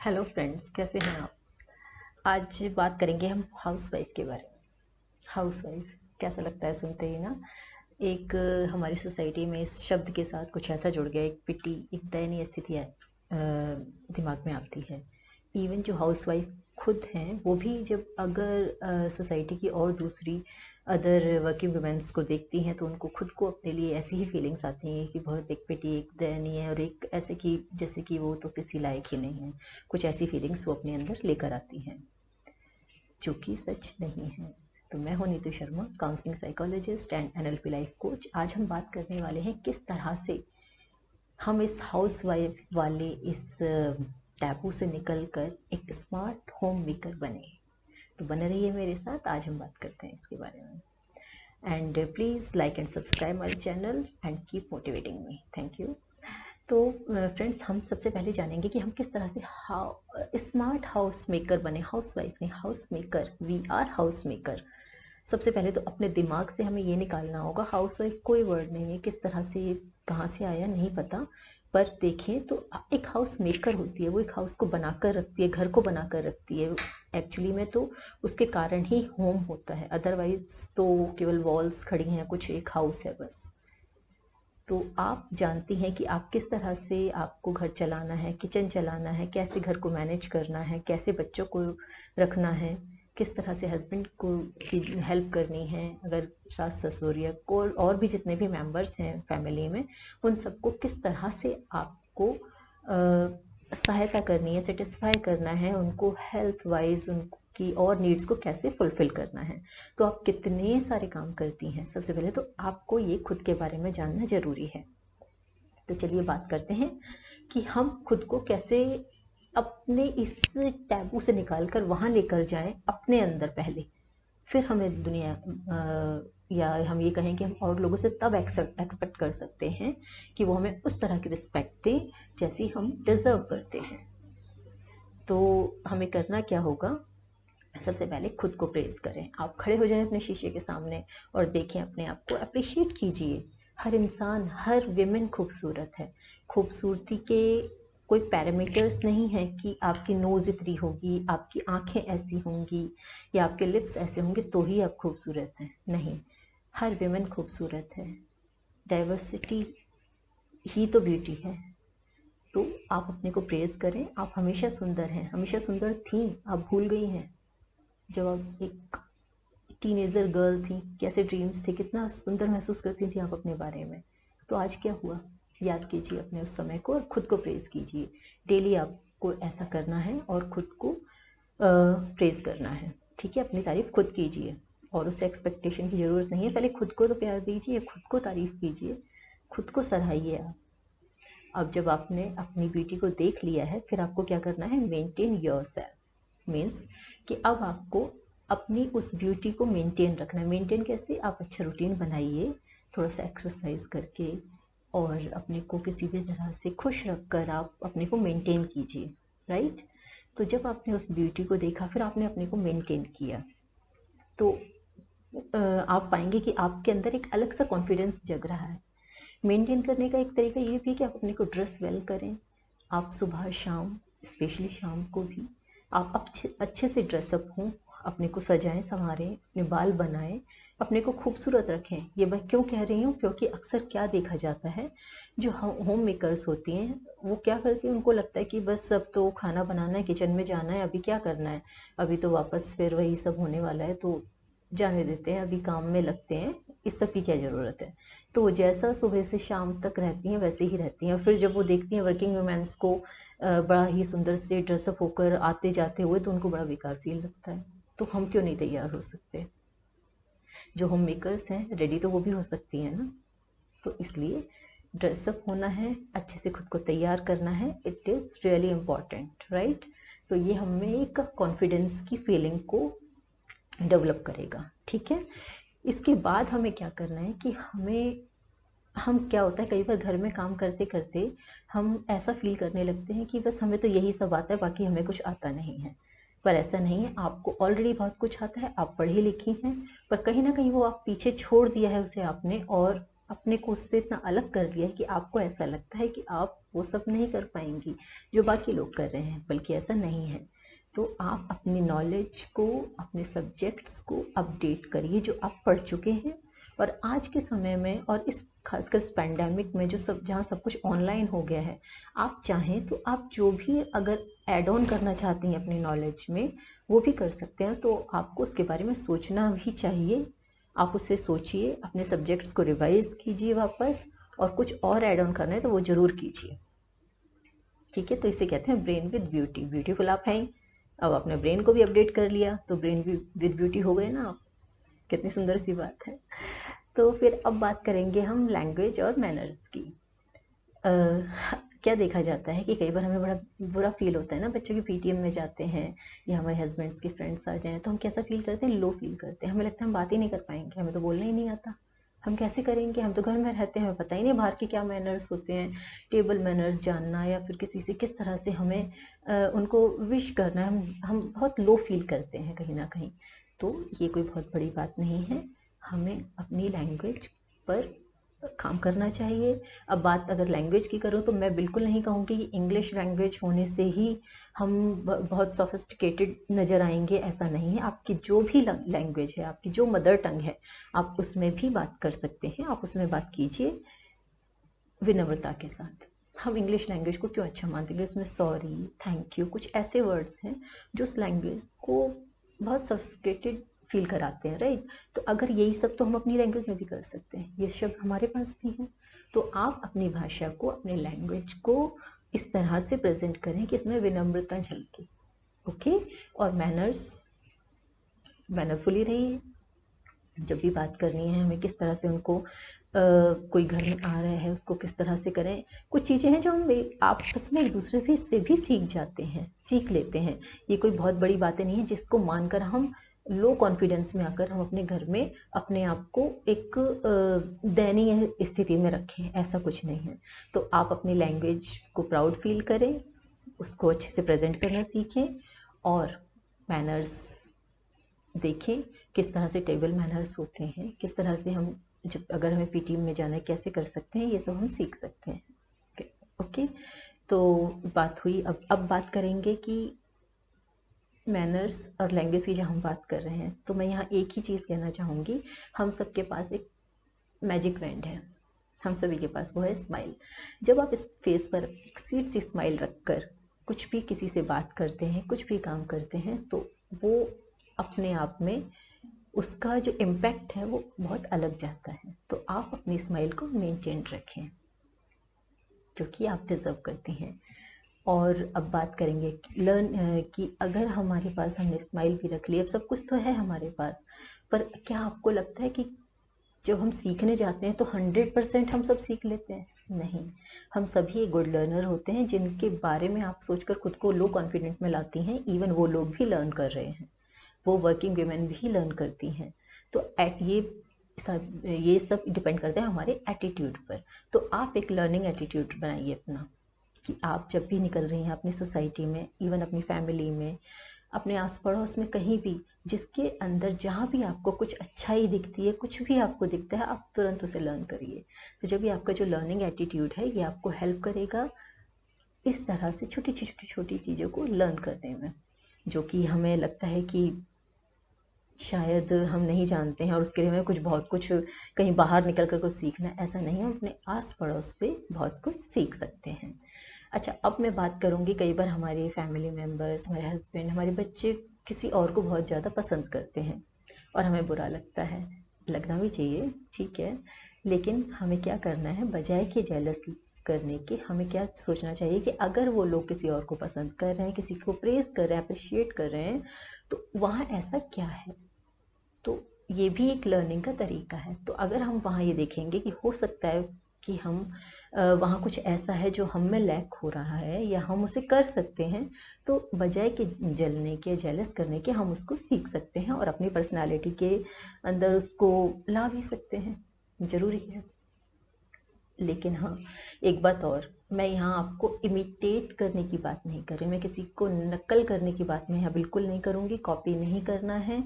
Hello friends, कैसे हैं आप। आज बात करेंगे हम हाउसवाइफ के बारे में। हाउसवाइफ कैसा लगता है सुनते ही ना। एक हमारी सोसाइटी में इस शब्द के साथ कुछ ऐसा जुड़ गया, एक पिटी, एक दयनीय स्थिति दिमाग में आती है। इवन जो हाउसवाइफ खुद हैं वो भी जब अगर सोसाइटी की और दूसरी अदर वर्किंग वुमेन्स को देखती हैं तो उनको खुद को अपने लिए ऐसी ही फीलिंग्स आती हैं कि बहुत एक पिटी, एक दयनीय और एक ऐसे कि जैसे कि वो तो किसी लायक ही नहीं है। कुछ ऐसी फीलिंग्स वो अपने अंदर लेकर आती हैं जो कि सच नहीं है। तो मैं हूं Neetu Sharma, counselling psychologist and NLP life coach. आज हम बात करने वाले हैं किस तरह से हम इस हाउसवाइफ वाले इस टैबू से निकलकर एक स्मार्ट होम मेकर बने। तो बने रहिए मेरे साथ, आज हम बात करते हैं इसके बारे में। And please like and subscribe my channel and keep motivating me. Thank you. तो फ्रेंड्स, हम सबसे पहले जानेंगे कि हम किस तरह से स्मार्ट हाउस मेकर बने। हाउस वाइफ नहीं, house maker. We are house maker. सबसे पहले तो अपने दिमाग से हमें ये निकालना होगा, हाउस वाइफ कोई वर्ड नहीं है, किस तरह से कहाँ से आया नहीं पता, पर देखें तो एक हाउस मेकर होती है, वो एक हाउस को बनाकर रखती है, घर को बनाकर रखती है। एक्चुअली में तो उसके कारण ही होम होता है, अदरवाइज तो केवल वॉल्स खड़ी हैं, कुछ एक हाउस है बस। तो आप जानती हैं कि आप किस तरह से आपको घर चलाना है, किचन चलाना है, कैसे घर को मैनेज करना है, कैसे बच्चों को रखना है, किस तरह से हस्बैंड को की हेल्प करनी है, अगर सास ससुर या को और भी जितने भी मेंबर्स हैं फैमिली में, उन सबको किस तरह से आपको सहायता करनी है, सेटिस्फाई करना है, उनको हेल्थ वाइज उनकी और नीड्स को कैसे फुलफिल करना है। तो आप कितने सारे काम करती हैं। सबसे पहले तो आपको ये खुद के बारे में जानना ज़रूरी है। तो चलिए बात करते हैं कि हम खुद को कैसे अपने इस टैबू से निकाल कर वहाँ लेकर जाएं अपने अंदर पहले, फिर हमें दुनिया या हम ये कहें कि हम और लोगों से तब एक्सपेक्ट कर सकते हैं कि वो हमें उस तरह की रिस्पेक्ट दें जैसी हम डिज़र्व करते हैं। तो हमें करना क्या होगा, सबसे पहले खुद को प्रेज़ करें। आप खड़े हो जाएं अपने शीशे के सामने और देखें अपने आप को, अप्रिशिएट कीजिए। हर इंसान, हर विमेन खूबसूरत है। खूबसूरती के कोई पैरामीटर्स नहीं है कि आपकी नोज़ इतनी होगी, आपकी आंखें ऐसी होंगी या आपके लिप्स ऐसे होंगे तो ही आप खूबसूरत हैं। नहीं, हर विमेन खूबसूरत है। डाइवर्सिटी ही तो ब्यूटी है। तो आप अपने को प्रेज़ करें। आप हमेशा सुंदर हैं, हमेशा सुंदर थीं, आप भूल गई हैं। जब आप एक टीनेजर गर्ल थी, कैसे ड्रीम्स थे, कितना सुंदर महसूस करती थी आप अपने बारे में। तो आज क्या हुआ, याद कीजिए अपने उस समय को और खुद को प्रेज़ कीजिए। डेली आपको ऐसा करना है और खुद को प्रेज़ करना है। ठीक है, अपनी तारीफ़ खुद कीजिए और उससे एक्सपेक्टेशन की ज़रूरत नहीं है। पहले खुद को तो प्यार दीजिए, खुद को तारीफ़ कीजिए, खुद को सराहिए आप। अब जब आपने अपनी ब्यूटी को देख लिया है, फिर आपको क्या करना है, मेंटेन योरसेल्फ। मीन्स कि अब आपको अपनी उस ब्यूटी को मेंटेन रखना है। मेंटेन कैसे, आप अच्छा रूटीन बनाइए, थोड़ा सा एक्सरसाइज करके और अपने को किसी भी तरह से खुश रख कर आप अपने को मेंटेन कीजिए। राइट। तो जब आपने उस ब्यूटी को देखा, फिर आपने अपने को मेंटेन किया, तो आप पाएंगे कि आपके अंदर एक अलग सा कॉन्फिडेंस जग रहा है। मेंटेन करने का एक तरीका ये भी है कि आप अपने को ड्रेस वेल करें। आप सुबह शाम, स्पेशली शाम को भी आप अच्छे अच्छे से ड्रेसअप हों, अपने को सजाएं संवारें, अपने बाल बनाएं, अपने को खूबसूरत रखें। ये मैं क्यों कह रही हूँ, क्योंकि अक्सर क्या देखा जाता है, जो होम मेकर्स होती हैं वो क्या करती हैं, उनको लगता है कि बस अब तो खाना बनाना है, किचन में जाना है, अभी क्या करना है, अभी तो वापस फिर वही सब होने वाला है, तो जाने देते हैं, अभी काम में लगते हैं, इस सब की क्या ज़रूरत है। तो वो जैसा सुबह से शाम तक रहती हैं वैसे ही रहती हैं। और फिर जब वो देखती हैं वर्किंग वुमेन्स को बड़ा ही सुंदर से ड्रेसअप होकर आते जाते हुए, तो उनको बड़ा बेकार फील लगता है। तो हम क्यों नहीं तैयार हो सकते। जो होम मेकर्स हैं रेडी तो वो भी हो सकती हैं ना। तो इसलिए ड्रेसअप होना है, अच्छे से खुद को तैयार करना है, it is really important. Right. तो ये हमें एक कॉन्फिडेंस की फीलिंग को डेवलप करेगा। ठीक है। इसके बाद हमें क्या करना है कि हम क्या होता है, कई बार घर में काम करते करते हम ऐसा फील करने लगते हैं कि बस हमें तो यही सब आता है, बाकी हमें कुछ आता नहीं है। पर ऐसा नहीं है, आपको ऑलरेडी बहुत कुछ आता है, आप पढ़ी लिखी हैं, पर कहीं ना कहीं वो आप पीछे छोड़ दिया है उसे आपने, और अपने को उससे इतना अलग कर दिया है कि आपको ऐसा लगता है कि आप वो सब नहीं कर पाएंगी जो बाकी लोग कर रहे हैं, बल्कि ऐसा नहीं है। तो आप अपनी नॉलेज को, अपने सब्जेक्ट्स को अपडेट करिए जो आप पढ़ चुके हैं। और आज के समय में और इस खासकर इस पैंडेमिक में जो सब, जहाँ सब कुछ ऑनलाइन हो गया है, आप चाहें तो आप जो भी अगर ऐड ऑन करना चाहती हैं अपनी नॉलेज में, वो भी कर सकते हैं। तो आपको उसके बारे में सोचना भी चाहिए। आप उससे सोचिए, अपने सब्जेक्ट्स को रिवाइज कीजिए वापस, और कुछ और ऐड ऑन करना है तो वो ज़रूर कीजिए। ठीक है, तो इसे कहते हैं ब्रेन विद ब्यूटी। ब्यूटीफुल आप हैं, अब अपने ब्रेन को भी अपडेट कर लिया तो ब्रेन विद ब्यूटी हो गए ना आप। कितनी सुंदर सी बात है। तो फिर अब बात करेंगे हम लैंग्वेज और मैनर्स की। क्या देखा जाता है कि कई बार हमें बड़ा बुरा फील होता है ना, बच्चों की पीटीएम में जाते हैं या हमारे हस्बैंड्स के फ्रेंड्स आ जाएं तो हम कैसा फील करते हैं, लो फील करते हैं। हमें लगता है हम बात ही नहीं कर पाएंगे, हमें तो बोलना ही नहीं आता, हम कैसे करेंगे, हम तो घर में रहते हैं, हमें पता ही नहीं बाहर के क्या मैनर्स होते हैं। टेबल मैनर्स जानना या फिर किसी से किस तरह से हमें उनको विश करना है, हम बहुत लो फील करते हैं कहीं ना कहीं। तो ये कोई बहुत बड़ी बात नहीं है, हमें अपनी लैंग्वेज पर काम करना चाहिए। अब बात अगर लैंग्वेज की करूँ तो मैं बिल्कुल नहीं कहूँगी कि इंग्लिश लैंग्वेज होने से ही हम बहुत सोफिस्टिकेटेड नज़र आएंगे, ऐसा नहीं है। आपकी जो भी लैंग्वेज है, आपकी जो मदर टंग है, आप उसमें भी बात कर सकते हैं, आप उसमें बात कीजिए विनम्रता के साथ। हम इंग्लिश लैंग्वेज को क्यों अच्छा मानते हैं, उसमें सॉरी, थैंक यू, कुछ ऐसे वर्ड्स हैं जो उस लैंग्वेज को बहुत सोफिस्टिकेटेड फील कराते हैं, राइट। तो अगर यही सब तो हम अपनी लैंग्वेज में भी कर सकते हैं, ये शब्द हमारे पास भी हैं। तो आप अपनी भाषा को, अपने लैंग्वेज को इस तरह से प्रेजेंट करें कि इसमें विनम्रता झलके। ओके। और मैनरफुली रहिए। जब भी बात करनी है हमें किस तरह से उनको कोई घर में आ रहा है उसको किस तरह से करें। कुछ चीज़ें हैं जो हम आपस में एक दूसरे से भी सीख जाते हैं, सीख लेते हैं। ये कोई बहुत बड़ी बातें नहीं है जिसको मानकर हम लो कॉन्फिडेंस में आकर हम अपने घर में अपने आप को एक दयनीय स्थिति में रखें, ऐसा कुछ नहीं है। तो आप अपनी लैंग्वेज को प्राउड फील करें, उसको अच्छे से प्रेजेंट करना सीखें, और मैनर्स देखें किस तरह से टेबल मैनर्स होते हैं, किस तरह से हम जब अगर हमें पीटीएम में जाना है कैसे कर सकते हैं, ये सब हम सीख सकते हैं। ओके। तो बात हुई, अब बात करेंगे कि मैनर्स और लैंग्वेज की जब हम बात कर रहे हैं तो मैं यहाँ एक ही चीज़ कहना चाहूँगी, हम सबके पास एक मैजिक वैंड है, हम सभी के पास, वो है स्माइल। जब आप इस फेस पर एक स्वीट सी स्माइल रखकर कुछ भी किसी से बात करते हैं, कुछ भी काम करते हैं, तो वो अपने आप में उसका जो इम्पैक्ट है वो बहुत अलग जाता है। तो आप अपनी स्माइल को मेंटेन रखें जो कि आप डिज़र्व करती हैं। और अब बात करेंगे कि अगर हमारे पास, हमने स्माइल भी रख ली, अब सब कुछ तो है हमारे पास, पर क्या आपको लगता है कि जब हम सीखने जाते हैं तो 100% हम सब सीख लेते हैं? नहीं, हम सभी एक गुड लर्नर होते हैं जिनके बारे में आप सोचकर खुद को लो कॉन्फिडेंट में लाती हैं। इवन वो लोग भी लर्न कर रहे हैं, वो वर्किंग वुमेन भी लर्न करती हैं। तो ये सब डिपेंड करता है हमारे एटीट्यूड पर। तो आप एक लर्निंग एटीट्यूड बनाइए अपना, कि आप जब भी निकल रही हैं अपनी सोसाइटी में, इवन अपनी फैमिली में, अपने आस पड़ोस में, कहीं भी जिसके अंदर जहाँ भी आपको कुछ अच्छाई दिखती है, कुछ भी आपको दिखता है, आप तुरंत उसे लर्न करिए। तो जब भी आपका जो लर्निंग एटीट्यूड है ये आपको हेल्प करेगा इस तरह से छोटी चीज़ों को लर्न करने में, जो कि हमें लगता है कि शायद हम नहीं जानते हैं और उसके लिए हमें बहुत कुछ कहीं बाहर निकल कर कुछ सीखना है, ऐसा नहीं है। हम अपने आस पड़ोस से बहुत कुछ सीख सकते हैं। अच्छा, अब मैं बात करूँगी, कई बार हमारे फैमिली मेम्बर्स, हमारे हस्बैंड, हमारे बच्चे किसी और को बहुत ज़्यादा पसंद करते हैं और हमें बुरा लगता है, लगना भी चाहिए, ठीक है। लेकिन हमें क्या करना है, बजाय कि जेलस करने के, हमें क्या सोचना चाहिए कि अगर वो लोग किसी और को पसंद कर रहे हैं, किसी को प्रेज़ कर रहे हैं, अप्रिशिएट कर रहे हैं, तो वहाँ ऐसा क्या है। तो ये भी एक लर्निंग का तरीका है। तो अगर हम वहाँ ये देखेंगे कि हो सकता है कि हम वहाँ कुछ ऐसा है जो हम में लैक हो रहा है या हम उसे कर सकते हैं, तो बजाय कि जलने के, जेलस करने के, हम उसको सीख सकते हैं और अपनी पर्सनालिटी के अंदर उसको ला भी सकते हैं, ज़रूरी है। लेकिन हाँ, एक बात और, मैं यहाँ आपको इमिटेट करने की बात नहीं कर रही, मैं किसी को नकल करने की बात मैं यहाँ बिल्कुल नहीं करूँगी, कॉपी नहीं करना है,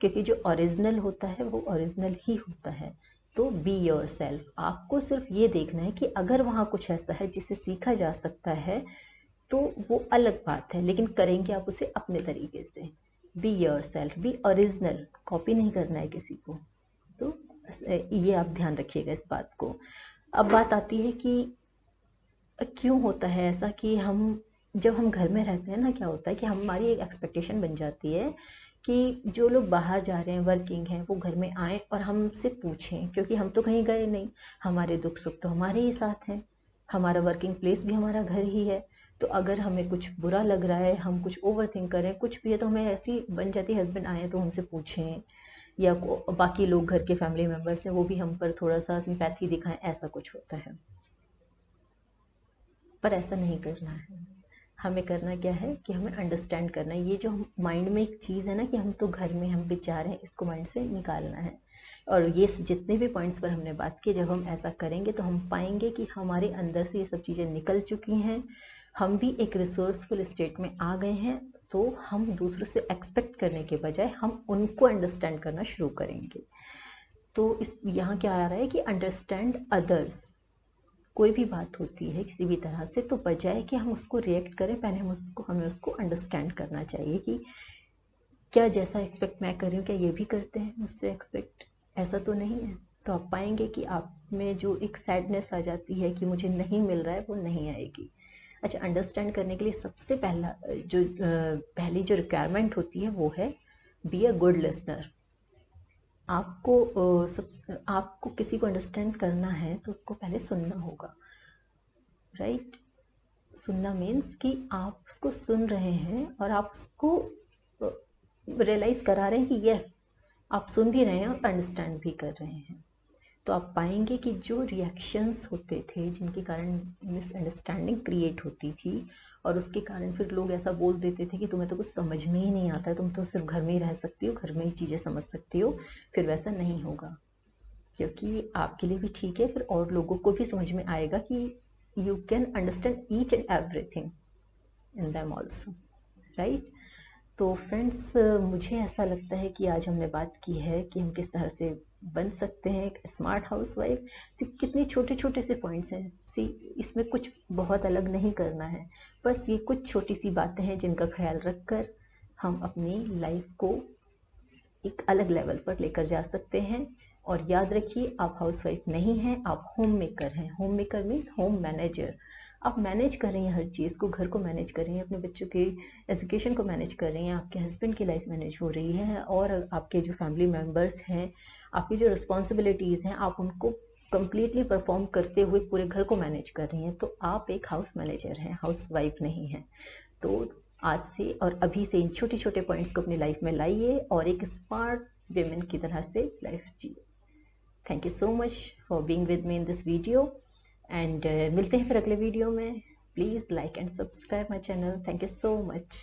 क्योंकि जो ओरिजिनल होता है वो ओरिजिनल ही होता है। तो बी योर सेल्फ। आपको सिर्फ ये देखना है कि अगर वहाँ कुछ ऐसा है जिसे सीखा जा सकता है तो वो अलग बात है, लेकिन करेंगे आप उसे अपने तरीके से। Be your self, B original, copy नहीं करना है किसी को। तो ये आप ध्यान रखिएगा इस बात को। अब बात आती है कि क्यों होता है ऐसा कि जब हम घर में रहते हैं ना, क्या होता है कि हमारी एक एक्सपेक्टेशन बन जाती है कि जो लोग बाहर जा रहे हैं, वर्किंग हैं, वो घर में आएँ और हमसे पूछें, क्योंकि हम तो कहीं गए नहीं, हमारे दुख सुख तो हमारे ही साथ हैं, हमारा वर्किंग प्लेस भी हमारा घर ही है। तो अगर हमें कुछ बुरा लग रहा है, हम कुछ ओवर थिंक करें, कुछ भी है, तो हमें ऐसी बन जाती है, हस्बैंड आए तो हमसे पूछें, या बाकी लोग घर के फैमिली मेम्बर्स हैं वो भी हम पर थोड़ा सा सिंपैथी दिखाएं, ऐसा कुछ होता है। पर ऐसा नहीं करना है। हमें करना क्या है कि हमें अंडरस्टैंड करना है। ये जो माइंड में एक चीज़ है ना कि हम तो घर में हम बेचारे हैं, इसको माइंड से निकालना है। और ये जितने भी पॉइंट्स पर हमने बात की, जब हम ऐसा करेंगे तो हम पाएंगे कि हमारे अंदर से ये सब चीज़ें निकल चुकी हैं, हम भी एक रिसोर्सफुल स्टेट में आ गए हैं। तो हम दूसरों से एक्सपेक्ट करने के बजाय हम उनको अंडरस्टैंड करना शुरू करेंगे। तो इस यहाँ क्या आ रहा है कि अंडरस्टैंड अदर्स। कोई भी बात होती है किसी भी तरह से, तो बजाय कि हम उसको रिएक्ट करें, पहले हमें उसको अंडरस्टैंड करना चाहिए कि क्या जैसा एक्सपेक्ट मैं कर रही हूँ क्या ये भी करते हैं मुझसे एक्सपेक्ट, ऐसा तो नहीं है। तो आप पाएंगे कि आप में जो एक सैडनेस आ जाती है कि मुझे नहीं मिल रहा है, वो नहीं आएगी। अच्छा, अंडरस्टैंड करने के लिए सबसे पहली जो रिक्वायरमेंट होती है वो है बी अ गुड लिसनर। आपको किसी को अंडरस्टैंड करना है तो उसको पहले सुनना होगा, राइट। सुनना मीन्स कि आप उसको सुन रहे हैं और आप उसको रियलाइज़ करा रहे हैं कि यस, आप सुन भी रहे हैं और अंडरस्टैंड भी कर रहे हैं। तो आप पाएंगे कि जो रिएक्शंस होते थे जिनके कारण मिसअंडरस्टैंडिंग क्रिएट होती थी, और उसके कारण फिर लोग ऐसा बोल देते थे कि तुम्हें तो कुछ समझ में ही नहीं आता है, तुम तो सिर्फ घर में ही रह सकती हो, घर में ही चीज़ें समझ सकती हो, फिर वैसा नहीं होगा। क्योंकि आपके लिए भी ठीक है, फिर और लोगों को भी समझ में आएगा कि you can understand each and everything in them also, right. तो फ्रेंड्स, मुझे ऐसा लगता है कि आज हमने बात की है कि हम किस तरह से बन सकते हैं एक स्मार्ट हाउसवाइफ। तो कितने छोटे छोटे से पॉइंट्स हैं, सी इसमें कुछ बहुत अलग नहीं करना है, बस ये कुछ छोटी सी बातें हैं जिनका ख्याल रखकर हम अपनी लाइफ को एक अलग लेवल पर लेकर जा सकते हैं। और याद रखिए, आप हाउसवाइफ नहीं हैं, आप होम मेकर हैं। Home maker means home manager. आप मैनेज कर रही हैं हर चीज़ को, घर को मैनेज कर रही हैं, अपने बच्चों के एजुकेशन को मैनेज कर रही हैं, आपके हस्बैंड की लाइफ मैनेज हो रही है, और आपके जो फैमिली मेम्बर्स हैं, आपकी जो रिस्पॉन्सिबिलिटीज़ हैं, आप उनको कंप्लीटली परफॉर्म करते हुए पूरे घर को मैनेज कर रही हैं। तो आप एक हाउस मैनेजर हैं, हाउस वाइफ नहीं हैं। तो आज से और अभी से इन छोटे छोटे पॉइंट्स को अपनी लाइफ में लाइए और एक स्मार्ट विमेन की तरह से लाइफ जिए। Thank you so much for being with me in this video, and मिलते हैं फिर अगले वीडियो में। Please like and subscribe my channel. Thank you so much.